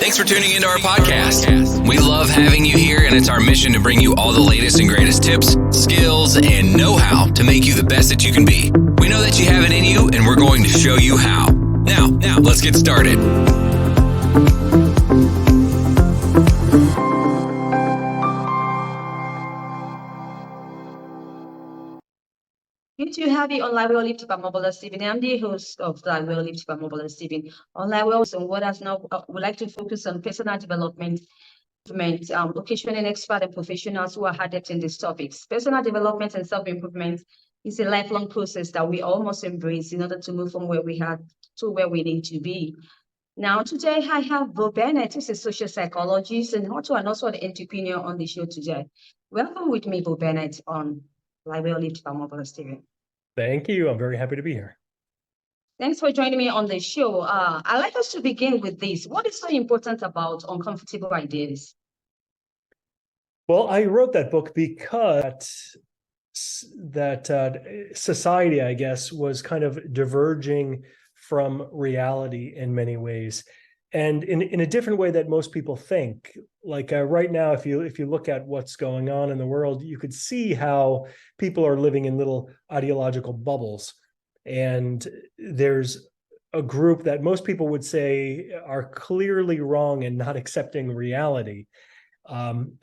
Thanks for tuning into our podcast. We love having you here, and it's our mission to bring you all the latest and greatest tips, skills, and know-how to make you the best that you can be. We know that you have it in you, and we're going to show you how. Now, let's get started. Good to have you on Live Well Live by Omobola Stephen. I'm the host of Live Well Live by Omobola Stephen. On Live Well, so what has now we like to focus on personal development, occasionally expert and professionals who are adept in these topics. Personal development and self-improvement is a lifelong process that we all must embrace in order to move from where we are to where we need to be. Now, today I have Bennett, who's a social psychologist and also an entrepreneur on the show today. Welcome with me, Bennett, on Live Well Live by Omobola Stephen. Thank you. I'm very happy to be here. Thanks for joining me on the show. I'd like us to begin with this. What is so important about uncomfortable ideas? Well, I wrote that book because society, I guess, was kind of diverging from reality in many ways, and in a different way that most people think. Like right now, if you look at what's going on in the world, you could see how people are living in little ideological bubbles. And there's a group that most people would say are clearly wrong and not accepting reality.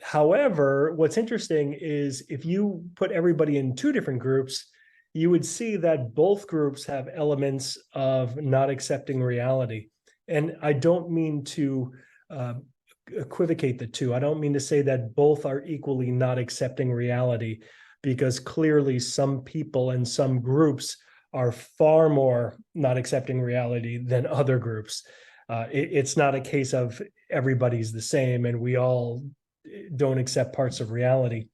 However, what's interesting is if you put everybody in two different groups, you would see that both groups have elements of not accepting reality. And I don't mean to equivocate the two. I don't mean to say that both are equally not accepting reality, because clearly some people and some groups are far more not accepting reality than other groups. It's not a case of everybody's the same and we all don't accept parts of reality.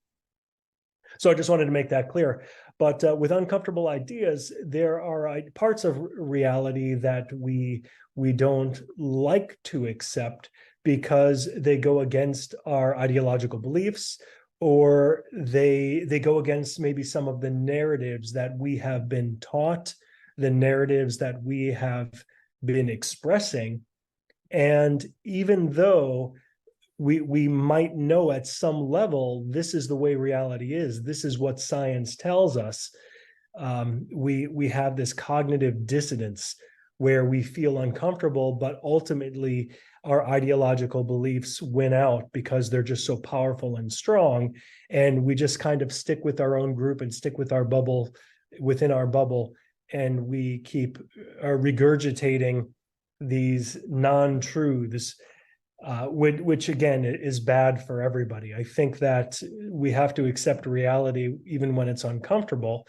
So I just wanted to make that clear. But with uncomfortable ideas, there are parts of reality that we don't like to accept because they go against our ideological beliefs, or they go against maybe some of the narratives that we have been taught, the narratives that we have been expressing. And even though we might know at some level this is the way reality is, this is what science tells us, we have this cognitive dissonance where we feel uncomfortable, but ultimately our ideological beliefs win out because they're just so powerful and strong, and we just kind of stick with our own group and stick with our bubble, within our bubble, and we keep regurgitating these non-truths, which again is bad for everybody. I think that we have to accept reality even when it's uncomfortable,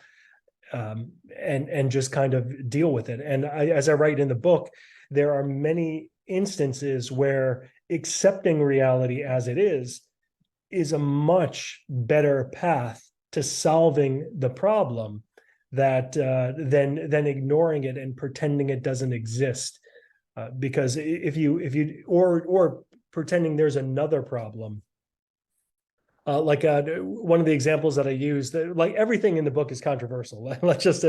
and just kind of deal with it. And as I write in the book, there are many instances where accepting reality as it is a much better path to solving the problem than ignoring it and pretending it doesn't exist. Because if you or pretending there's another problem, one of the examples that I use, like everything in the book is controversial. Let's just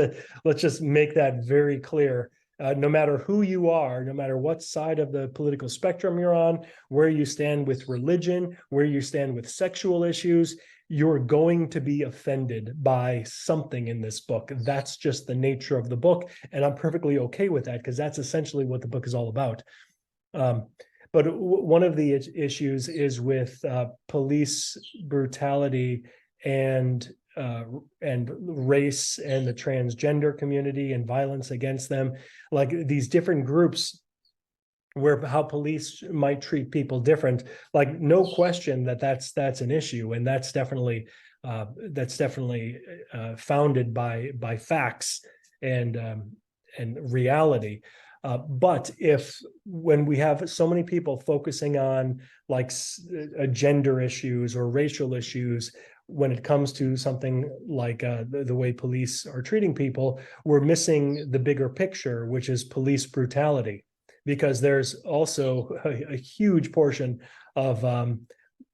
make that very clear. No matter who you are, no matter what side of the political spectrum you're on, where you stand with religion, where you stand with sexual issues, you're going to be offended by something in this book. That's just the nature of the book, and I'm perfectly okay with that because that's essentially what the book is all about. But one of the issues is with police brutality and race and the transgender community and violence against them, like these different groups where how police might treat people different. Like no question that's an issue, and that's definitely founded by facts and reality. But when we have so many people focusing on like gender issues or racial issues, when it comes to something like the way police are treating people, we're missing the bigger picture, which is police brutality, because there's also a huge portion of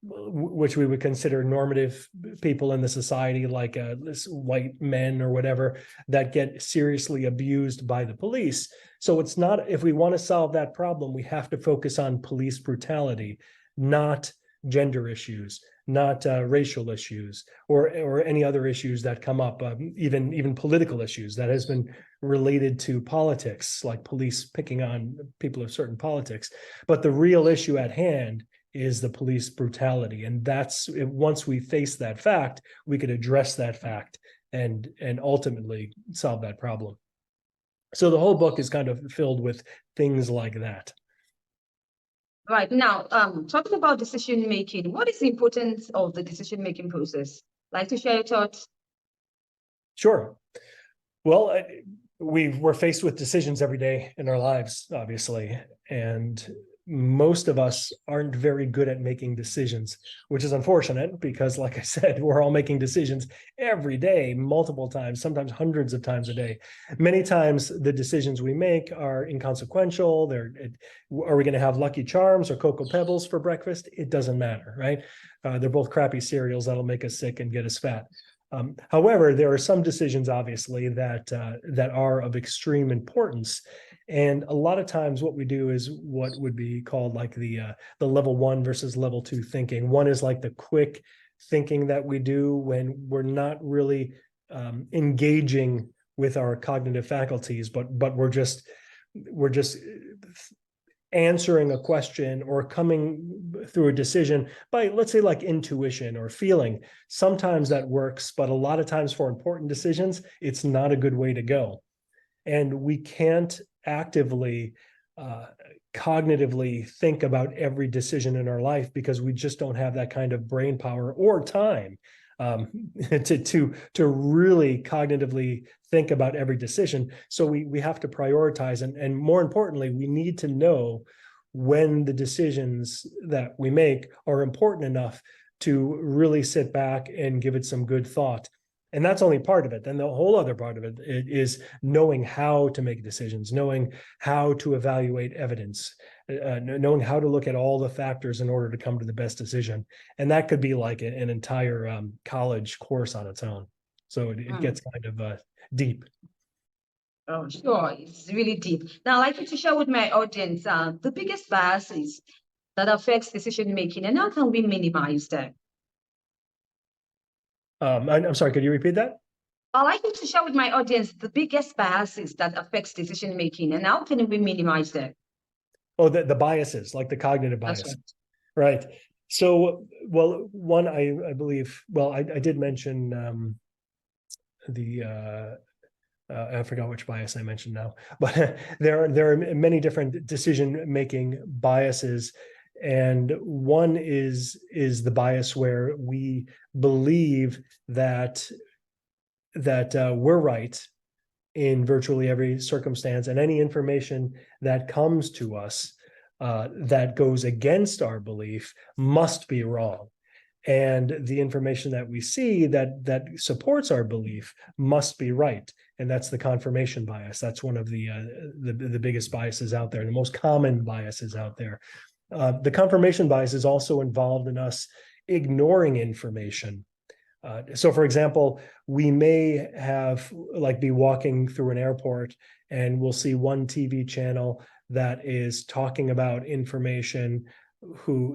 which we would consider normative people in the society, like this white men or whatever, that get seriously abused by the police. So it's not, if we want to solve that problem, we have to focus on police brutality, not gender issues, not racial issues, or any other issues that come up, even political issues that has been related to politics, like police picking on people of certain politics. But the real issue at hand is the police brutality. And that's, once we face that fact, we could address that fact and ultimately solve that problem. So the whole book is kind of filled with things like that. Right. Now, talking about decision making, what is the importance of the decision making process? Like to share your thoughts? Sure. Well, we're faced with decisions every day in our lives, obviously, and most of us aren't very good at making decisions, which is unfortunate because, like I said, we're all making decisions every day, multiple times, sometimes hundreds of times a day. Many times the decisions we make are inconsequential. Are we going to have Lucky Charms or Cocoa Pebbles for breakfast? It doesn't matter, right? They're both crappy cereals that'll make us sick and get us fat. However, there are some decisions, obviously, that are of extreme importance. And a lot of times what we do is what would be called like the level 1 versus level 2 thinking. One is like the quick thinking that we do when we're not really engaging with our cognitive faculties, but we're just answering a question or coming through a decision by, let's say, like intuition or feeling. Sometimes that works, but a lot of times for important decisions, it's not a good way to go. And we can't actively, cognitively think about every decision in our life because we just don't have that kind of brain power or time to really cognitively think about every decision. So we have to prioritize, and more importantly, we need to know when the decisions that we make are important enough to really sit back and give it some good thought. And that's only part of it. Then the whole other part of it is knowing how to make decisions, knowing how to evaluate evidence, knowing how to look at all the factors in order to come to the best decision. And that could be like an entire college course on its own. So it gets kind of deep. Oh, sure. It's really deep. Now, I'd like to share with my audience the biggest biases that affects decision making and how can we minimize them? I'm sorry, could you repeat that? I'd like you to share with my audience the biggest biases that affects decision making and how can we minimize them? Oh, the biases, like the cognitive bias. Right. So, well, one, I believe, well, I did mention I forgot which bias I mentioned now, but there are many different decision-making biases. And one is the bias where we believe that we're right in virtually every circumstance, and any information that comes to us that goes against our belief must be wrong. And the information that we see that supports our belief must be right. And that's the confirmation bias. That's one of the biggest biases out there, the most common biases out there. The confirmation bias is also involved in us ignoring information. So, for example, we may be walking through an airport and we'll see one TV channel that is talking about information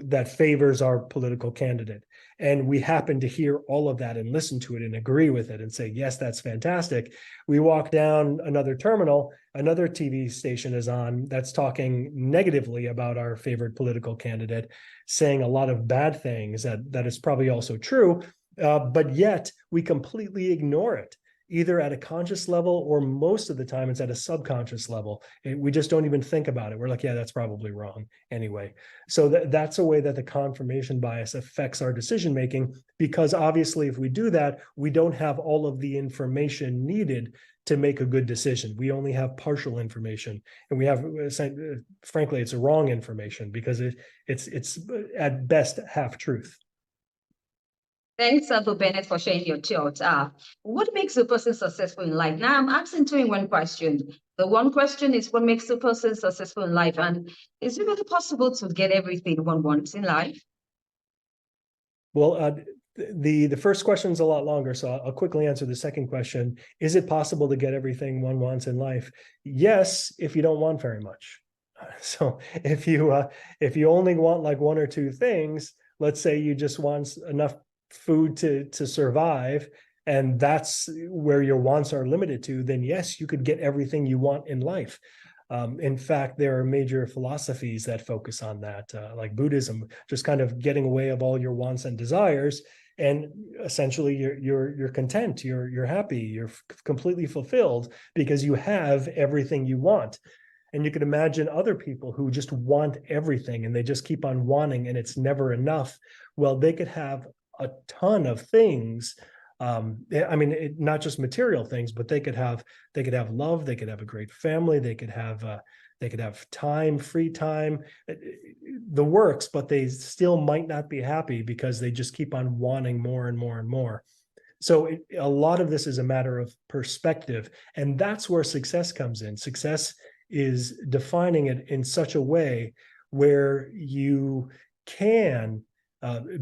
that favors our political candidate. And we happen to hear all of that and listen to it and agree with it and say, yes, that's fantastic. We walk down another terminal, another TV station is on that's talking negatively about our favorite political candidate, saying a lot of bad things that is probably also true, but yet we completely ignore it, either at a conscious level or most of the time it's at a subconscious level. We just don't even think about it. We're like, yeah, that's probably wrong anyway. So that's a way that the confirmation bias affects our decision-making, because obviously if we do that, we don't have all of the information needed to make a good decision. We only have partial information, and we have, frankly, it's wrong information because it's at best half truth. Thanks, Uncle Bennett, for sharing your thoughts. What makes a person successful in life? Now, I'm asking two in one question. The one question is what makes a person successful in life? And is it really possible to get everything one wants in life? Well, the first question is a lot longer, so I'll quickly answer the second question. Is it possible to get everything one wants in life? Yes, if you don't want very much. So if you only want like one or two things, let's say you just want enough food to survive, and that's where your wants are limited to, then yes, you could get everything you want in life. In fact, there are major philosophies that focus on that, like Buddhism, just kind of getting away of all your wants and desires, and essentially you're content, you're happy, you're completely fulfilled because you have everything you want. And you could imagine other people who just want everything and they just keep on wanting and it's never enough. Well, they could have a ton of things. I mean, not just material things, but they could have love, they could have a great family, they could have time, free time, the works, but they still might not be happy because they just keep on wanting more and more and more. So a lot of this is a matter of perspective, and that's where success comes in. Success is defining it in such a way where you can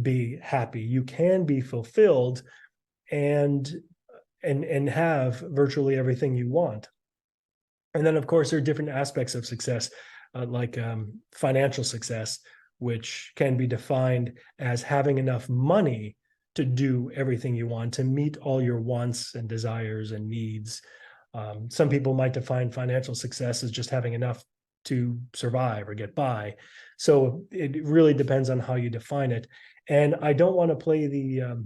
be happy, you can be fulfilled, and have virtually everything you want. And then, of course, there are different aspects of success, like financial success, which can be defined as having enough money to do everything you want, to meet all your wants and desires and needs. Some people might define financial success as just having enough to survive or get by. So it really depends on how you define it. And I don't want to play the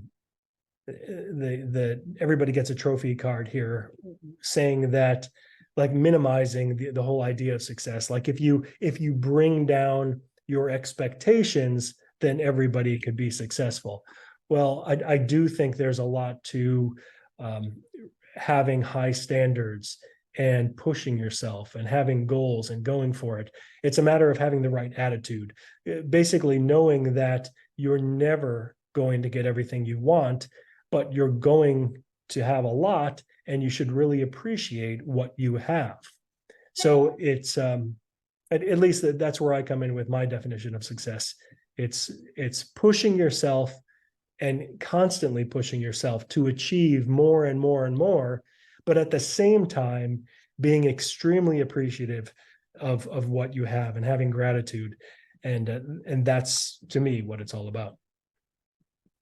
everybody gets a trophy card here, saying that, like, minimizing the whole idea of success. Like if you bring down your expectations, then everybody could be successful. Well, I do think there's a lot to having high standards and pushing yourself and having goals and going for it. It's a matter of having the right attitude, basically knowing that you're never going to get everything you want, but you're going to have a lot, and you should really appreciate what you have. So it's at least that's where I come in with my definition of success. It's pushing yourself and constantly pushing yourself to achieve more and more and more, but at the same time being extremely appreciative of what you have and having gratitude, and that's, to me, what it's all about.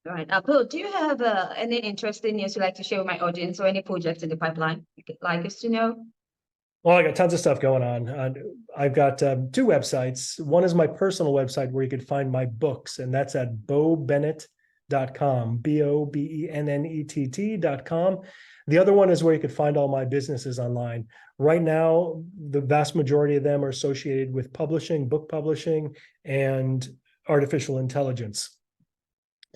All right. Bill, do you have any interesting news you'd like to share with my audience, or any projects in the pipeline you'd like us to know? Well, I got tons of stuff going on. I've got two websites. One is my personal website where you can find my books, and that's at bobennett.com, BOBENNETT.com. The other one is where you could find all my businesses online. Right now, the vast majority of them are associated with publishing, book publishing, and artificial intelligence.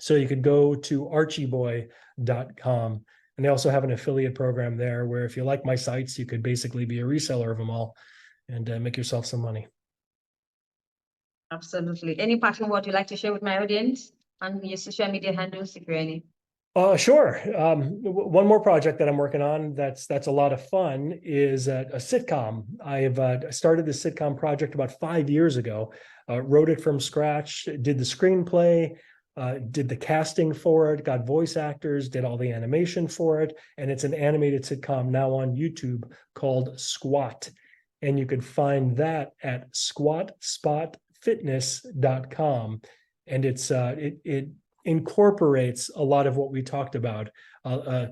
So you could go to archieboy.com. And they also have an affiliate program there where if you like my sites, you could basically be a reseller of them all and make yourself some money. Absolutely. Any parting word you'd like to share with my audience and your social media handles, if you're any? Sure. One more project that I'm working on that's a lot of fun is a sitcom. I've started this sitcom project about 5 years ago, wrote it from scratch, did the screenplay, did the casting for it, got voice actors, did all the animation for it, and it's an animated sitcom now on YouTube called Squat. And you could find that at squatspotfitness.com. And it incorporates a lot of what we talked about,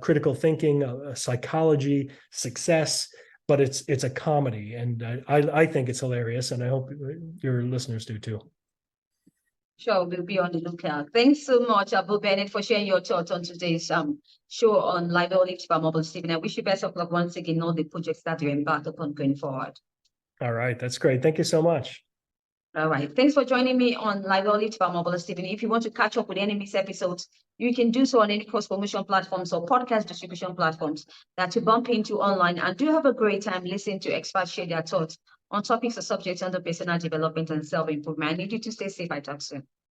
critical thinking, psychology, success, but it's a comedy, and I think it's hilarious, and I hope your listeners do too. Sure, we'll be on the lookout. Thanks so much, Bennett, for sharing your thoughts on today's show on Live Omobola Stephen. I wish you best of luck once again on all the projects that you're embarked upon going forward. All right, that's great. Thank you so much. All right, thanks for joining me on Live Omobola Stephen. If you want to catch up with any missed episodes, you can do so on any cross-promotion platforms or podcast distribution platforms that you bump into online. And do have a great time listening to experts share their thoughts on topics or subjects under personal development and self-improvement. I need you to stay safe. I talk soon.